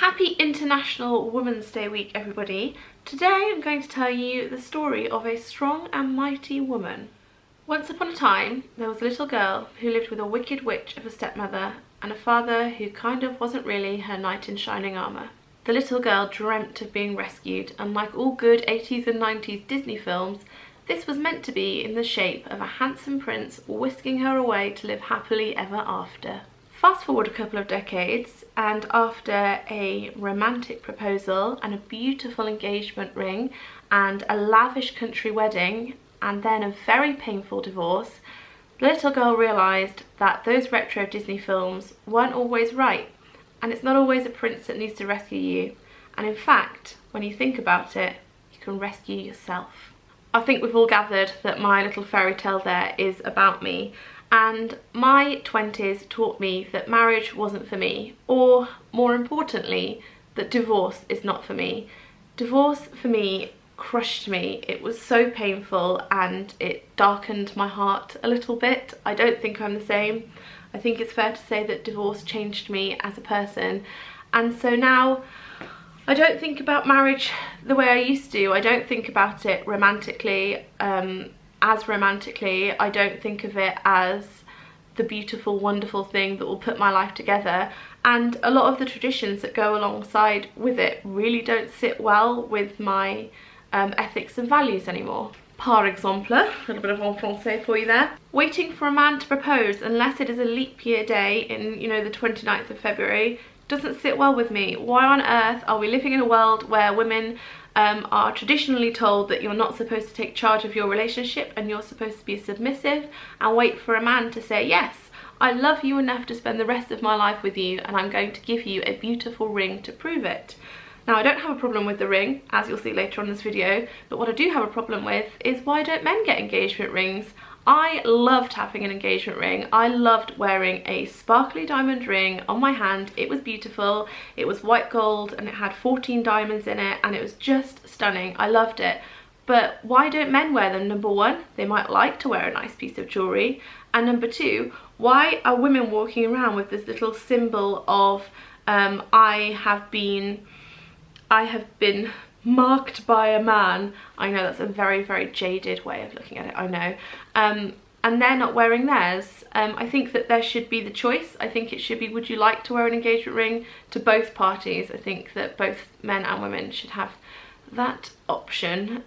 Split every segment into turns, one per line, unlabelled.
Happy International Women's Day week, everybody. Today I'm going to tell you the story of a strong and mighty woman. Once upon a time, there was a little girl who lived with a wicked witch of a stepmother and a father who kind of wasn't really her knight in shining armour. The little girl dreamt of being rescued, and like all good 80s and 90s Disney films, this was meant to be in the shape of a handsome prince whisking her away to live happily ever after. Fast forward a couple of decades, and after a romantic proposal and a beautiful engagement ring and a lavish country wedding and then a very painful divorce, the little girl realised that those retro Disney films weren't always right, and it's not always a prince that needs to rescue you, and in fact, when you think about it, you can rescue yourself. I think we've all gathered that my little fairy tale there is about me. And my 20s taught me that marriage wasn't for me, or more importantly, that divorce is not for me. Divorce for me crushed me. It was so painful and it darkened my heart a little bit. I don't think I'm the same. I think it's fair to say that divorce changed me as a person. And so now I don't think about marriage the way I used to. I don't think about it romantically. As romantically, I don't think of it as the beautiful, wonderful thing that will put my life together, and a lot of the traditions that go alongside with it really don't sit well with my ethics and values anymore. Par exemple, a little bit of en français for you there. Waiting for a man to propose unless it is a leap year day in, the 29th of February doesn't sit well with me. Why on earth are we living in a world where women are traditionally told that you're not supposed to take charge of your relationship and you're supposed to be submissive and wait for a man to say, yes, I love you enough to spend the rest of my life with you and I'm going to give you a beautiful ring to prove it. Now, I don't have a problem with the ring, as you'll see later on in this video, but what I do have a problem with is why don't men get engagement rings? I loved having an engagement ring. I loved wearing a sparkly diamond ring on my hand. It was beautiful. It was white gold and it had 14 diamonds in it and it was just stunning. I loved it. But why don't men wear them? Number one, they might like to wear a nice piece of jewellery. And number two, why are women walking around with this little symbol of I have been marked by a man? I know that's a very, very jaded way of looking at it, I know. And they're not wearing theirs. I think that there should be the choice. I think it should be, would you like to wear an engagement ring, to both parties. I think that both men and women should have that option.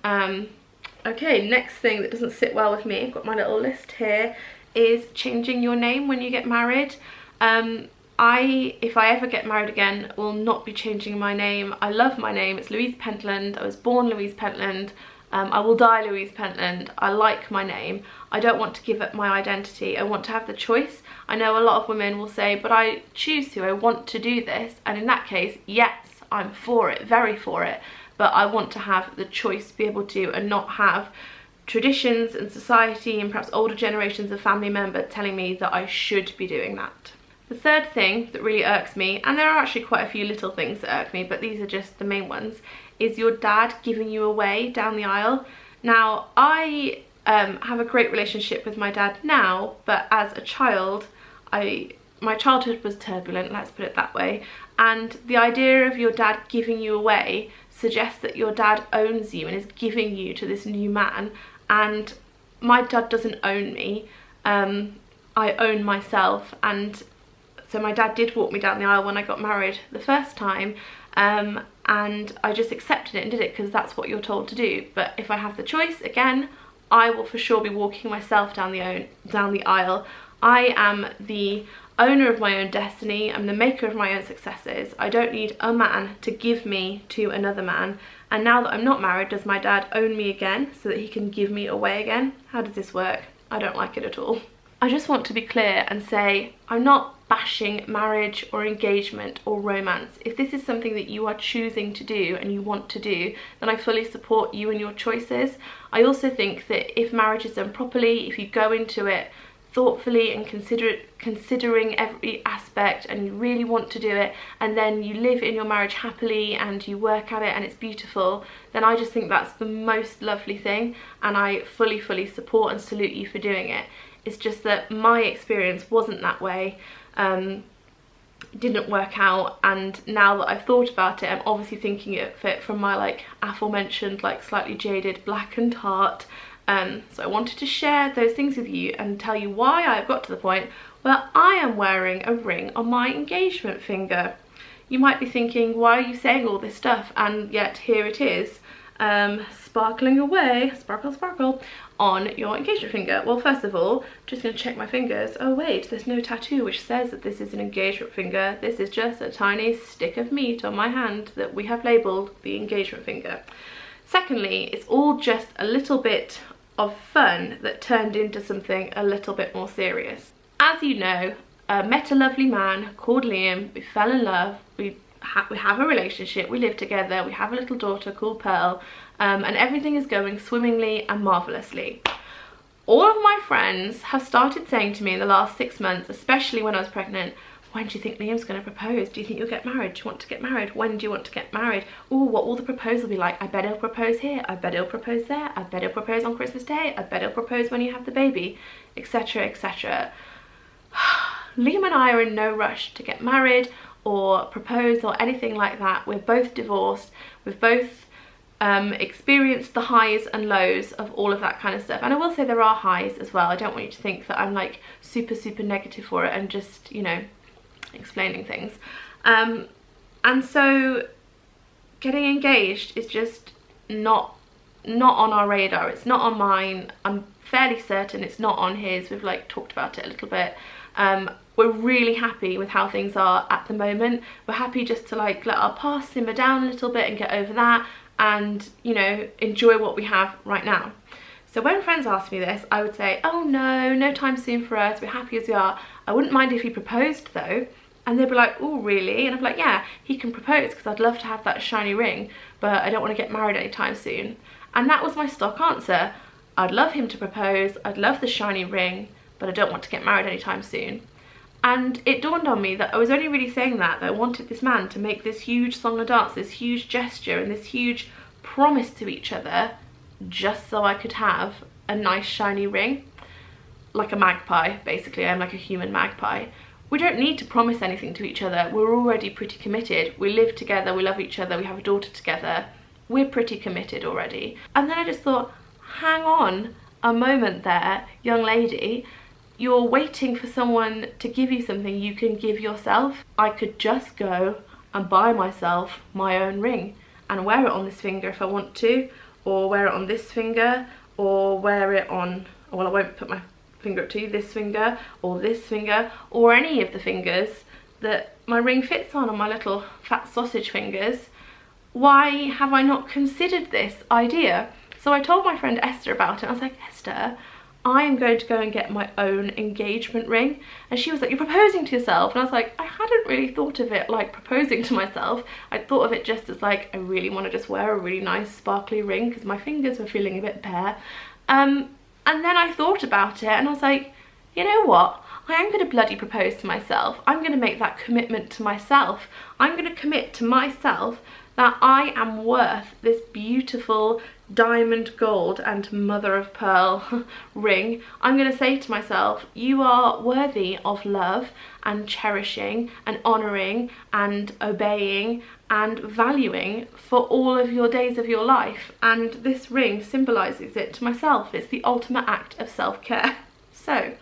Okay, next thing that doesn't sit well with me, I've got my little list here, is changing your name when you get married. If I ever get married again, will not be changing my name. I love my name. It's Louise Pentland. I was born Louise Pentland. I will die Louise Pentland. I like my name. I don't want to give up my identity. I want to have the choice. I know a lot of women will say, but I choose to, I want to do this. And in that case, yes, I'm for it, very for it. But I want to have the choice to be able to, and not have traditions and society and perhaps older generations of family members telling me that I should be doing that. The third thing that really irks me, and there are actually quite a few little things that irk me, but these are just the main ones, is your dad giving you away down the aisle. Now, I have a great relationship with my dad now, but as a child, my childhood was turbulent, let's put it that way, and the idea of your dad giving you away suggests that your dad owns you and is giving you to this new man, and my dad doesn't own me. I own myself, and so my dad did walk me down the aisle when I got married the first time, and I just accepted it and did it because that's what you're told to do. But if I have the choice, again, I will for sure be walking myself down the aisle. I am the owner of my own destiny. I'm the maker of my own successes. I don't need a man to give me to another man. And now that I'm not married, does my dad own me again so that he can give me away again? How does this work? I don't like it at all. I just want to be clear and say I'm not bashing marriage or engagement or romance. If this is something that you are choosing to do and you want to do, then I fully support you and your choices. I also think that if marriage is done properly, if you go into it thoughtfully and considering every aspect and you really want to do it, and then you live in your marriage happily and you work at it and it's beautiful, then I just think that's the most lovely thing, and I fully support and salute you for doing it. It's just that my experience wasn't that way. didn't work out, and now that I've thought about it, I'm obviously thinking of it from my like aforementioned like slightly jaded blackened heart. So I wanted to share those things with you and tell you why I've got to the point where I am wearing a ring on my engagement finger. You might be thinking, why are you saying all this stuff? And yet here it is, sparkling away, sparkle, sparkle, on your engagement finger. Well, first of all, just gonna check my fingers. Oh wait, there's no tattoo which says that this is an engagement finger. This is just a tiny stick of meat on my hand that we have labelled the engagement finger. Secondly, it's all just a little bit of fun that turned into something a little bit more serious. As you know, I met a lovely man called Liam. We fell in love. We have a relationship. We live together. We have a little daughter called Pearl, and everything is going swimmingly and marvellously. All of my friends have started saying to me in the last 6 months, especially when I was pregnant, when do you think Liam's going to propose? Do you think you'll get married? Do you want to get married? When do you want to get married? Oh, what will the proposal be like? I bet he'll propose here. I bet he'll propose there. I bet he'll propose on Christmas Day. I bet he'll propose when you have the baby, etc, etc. Liam and I are in no rush to get married or propose or anything like that. We're both divorced. We've both experienced the highs and lows of all of that kind of stuff. And I will say there are highs as well. I don't want you to think that I'm like super negative for it and just, you know, explaining things. And so getting engaged is just not on our radar. It's not on mine. I'm fairly certain it's not on his. We've like talked about it a little bit. We're really happy with how things are at the moment. We're happy just to like let our past simmer down a little bit and get over that and, you know, enjoy what we have right now. So when friends ask me this, I would say, oh no time soon for us, we're happy as we are. I wouldn't mind if he proposed though. And they'd be like, oh really? And I'd be like, yeah, he can propose because I'd love to have that shiny ring, but I don't want to get married anytime soon. And that was my stock answer. I'd love him to propose, I'd love the shiny ring, but I don't want to get married anytime soon. And it dawned on me that I was only really saying that I wanted this man to make this huge song and dance, this huge gesture and this huge promise to each other just so I could have a nice shiny ring. Like a magpie, basically. I'm like a human magpie. We don't need to promise anything to each other. We're already pretty committed. We live together, we love each other, we have a daughter together. We're pretty committed already. And then I just thought, hang on a moment there, young lady. You're waiting for someone to give you something you can give yourself. I could just go and buy myself my own ring and wear it on this finger if I want to, or wear it on this finger, or wear it on, well, I won't put my finger up to you, this finger, or any of the fingers that my ring fits on my little fat sausage fingers. Why have I not considered this idea? So I told my friend Esther about it. I was like, Esther, I am going to go and get my own engagement ring. And she was like, you're proposing to yourself? And I was like, I hadn't really thought of it like proposing to myself. I thought of it just as like, I really want to just wear a really nice sparkly ring because my fingers were feeling a bit bare. And then I thought about it and I was like, you know what? I am going to bloody propose to myself. I'm going to make that commitment to myself. I'm going to commit to myself that I am worth this beautiful diamond, gold and mother of pearl ring. I'm going to say to myself, you are worthy of love and cherishing and honouring and obeying and valuing for all of your days of your life. And this ring symbolises it to myself. It's the ultimate act of self-care. So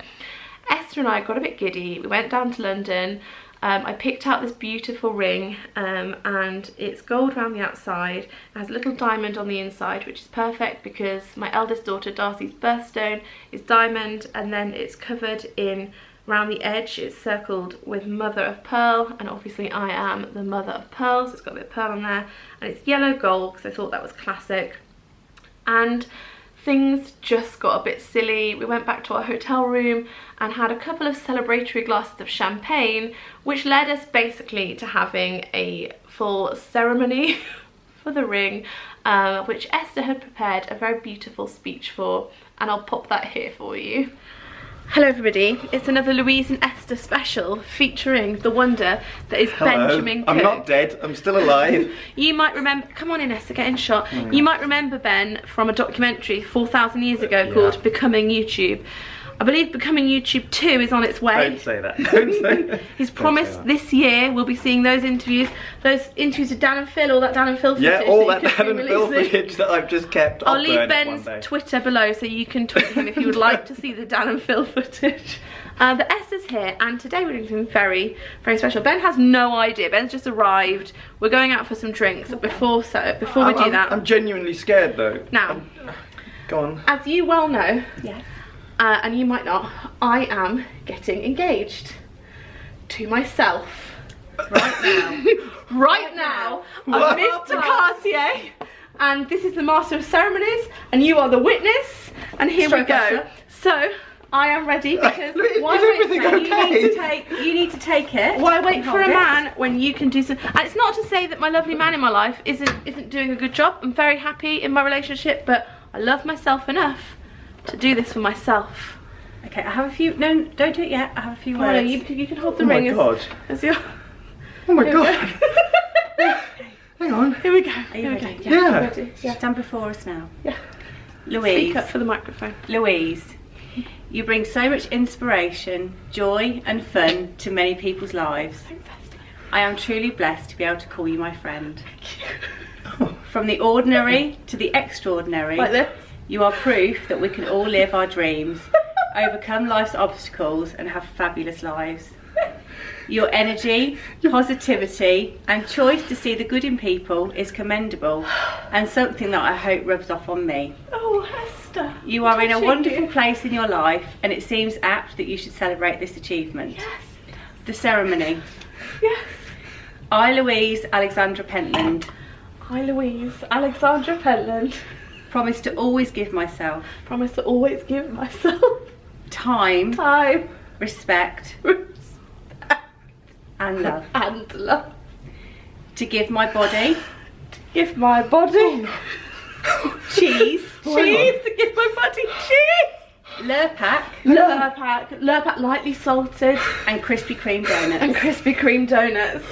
Esther and I got a bit giddy. We went down to London. I picked out this beautiful ring and it's gold around the outside. It has a little diamond on the inside, which is perfect because my eldest daughter Darcy's birthstone is diamond, and then it's covered in, around the edge it's circled with mother of pearl, and obviously I am the mother of pearl, so it's got a bit of pearl on there, and it's yellow gold because I thought that was classic. And things just got a bit silly. We went back to our hotel room and had a couple of celebratory glasses of champagne, which led us basically to having a full ceremony for the ring, which Esther had prepared a very beautiful speech for, and I'll pop that here for you. Hello everybody, it's another Louise and Esther special featuring the wonder that is Benjamin Cook.
I'm not dead, I'm still alive.
You might remember, come on in Esther, get in shot. You might remember Ben from a documentary 4,000 years ago called Becoming YouTube. I believe Becoming YouTube 2 is on its way.
Don't say that. Don't say that.
He's promised this year we'll be seeing those interviews with Dan and Phil, all that Dan and Phil footage.
Yeah, all that Dan and Phil footage that I've just kept.
I'll leave Ben's Twitter below so you can tweet him if you would like to see the Dan and Phil footage. But Esther's here, and today we're doing something very, very special. Ben has no idea. Ben's just arrived. We're going out for some drinks. Before we do that,
I'm genuinely scared though.
Now,
go on.
As you well know,
yes,
and you might not, I am getting engaged to myself.
Right now.
Right now. I'm Mr. Cartier, and this is the Master of Ceremonies, and you are the witness. And here we go. So I am ready because
why everything okay?
You need to take it.
Why wait for a man when you can do some? And it's not to say that my lovely man in my life isn't doing a good job. I'm very happy in my relationship, but I love myself enough to do this for myself.
Okay, I have a few. No, don't do it yet. I have a few words.
No, you can hold the ring.
Oh my god.
As your.
Oh my god. Hang on.
Here we go.
Are you ready?
Yeah.
Ready? Yeah.
Stand before us now.
Yeah.
Louise.
Speak up for the microphone.
Louise, you bring so much inspiration, joy and fun to many people's lives. I am truly blessed to be able to call you my friend. From the ordinary to the extraordinary,
Like this?
you are proof that we can all live our dreams, overcome life's obstacles and have fabulous lives. Your energy, positivity and choice to see the good in people is commendable and something that I hope rubs off on me.
Oh, Esther.
You are in a wonderful place in your life and it seems apt that you should celebrate this achievement.
Yes.
The ceremony.
Yes.
I, Louise Alexandra Pentland.
I, Louise Alexandra Pentland.
Promise to always give myself.
Promise to always give myself.
Time. Respect. And love.
And love.
To give my body.
To give my body.
Cheese.
Cheese. To give my body cheese.
Lurpak.
Lurpak lightly salted.
And Krispy Kreme donuts.
And Krispy Kreme donuts.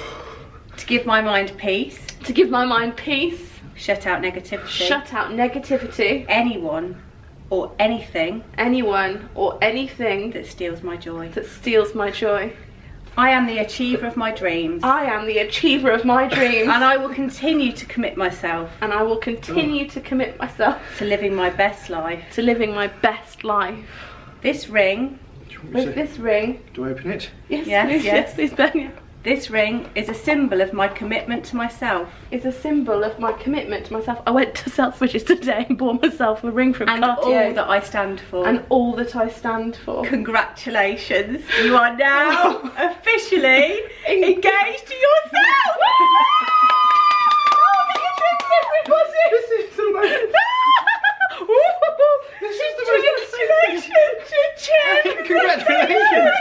To give my mind peace.
To give my mind peace.
Shut out negativity.
Shut out negativity.
Anyone or anything.
Anyone or anything.
That steals my joy.
That steals my joy.
I am the achiever of my dreams.
I am the achiever of my dreams.
And I will continue to commit myself.
And I will continue to commit myself.
To living my best life.
To living my best life.
This ring.
With this ring.
Do I open it?
Yes, please, Ben. Yeah.
This ring is a symbol of my commitment to myself.
It's a symbol of my commitment to myself. I went to Selfridges today and bought myself a ring from
and
Cartier.
All that I stand for.
And all that I stand for.
Congratulations. You are now officially engaged to yourself.
Oh, make a drink, everybody.
This is the most... This is the most... Congratulations.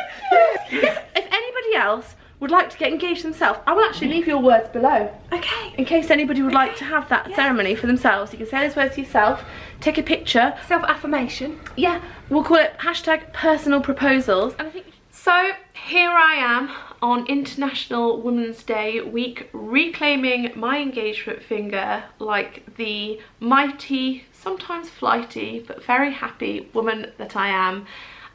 If anybody else would like to get engaged themselves, I will actually leave your words below.
Okay.
In case anybody would like to have that ceremony for themselves. You can say those words to yourself, take a picture.
Self-affirmation.
Yeah, we'll call it #personal proposals. And I think so. Here I am on International Women's Day week, reclaiming my engagement finger like the mighty, sometimes flighty, but very happy woman that I am.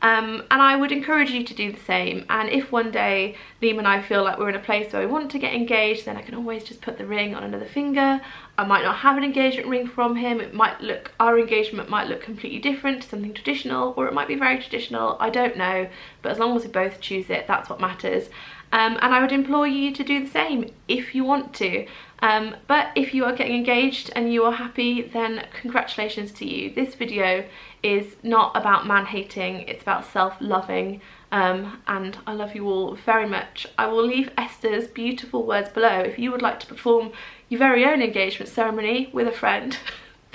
And I would encourage you to do the same. And if one day Liam and I feel like we're in a place where we want to get engaged, then I can always just put the ring on another finger. I might not have an engagement ring from him. It might look, our engagement might look completely different, something traditional, or it might be very traditional. I don't know, but as long as we both choose it, that's what matters. And I would implore you to do the same if you want to. But if you are getting engaged and you are happy, then congratulations to you. This video is not about man-hating, it's about self-loving, and I love you all very much. I will leave Esther's beautiful words below. If you would like to perform your very own engagement ceremony with a friend,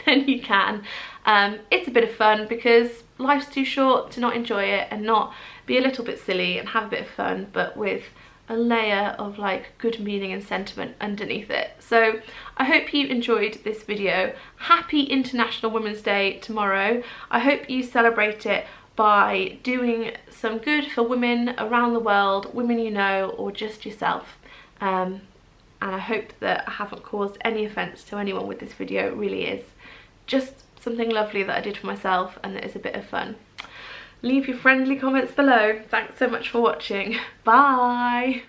then you can. It's a bit of fun because life's too short to not enjoy it and not be a little bit silly and have a bit of fun, but with a layer of like good meaning and sentiment underneath it. So I hope you enjoyed this video. Happy International Women's Day tomorrow. I hope you celebrate it by doing some good for women around the world, women you know, or just yourself. And I hope that I haven't caused any offence to anyone with this video. It really is just something lovely that I did for myself and that is a bit of fun. Leave your friendly comments below. Thanks so much for watching. Bye!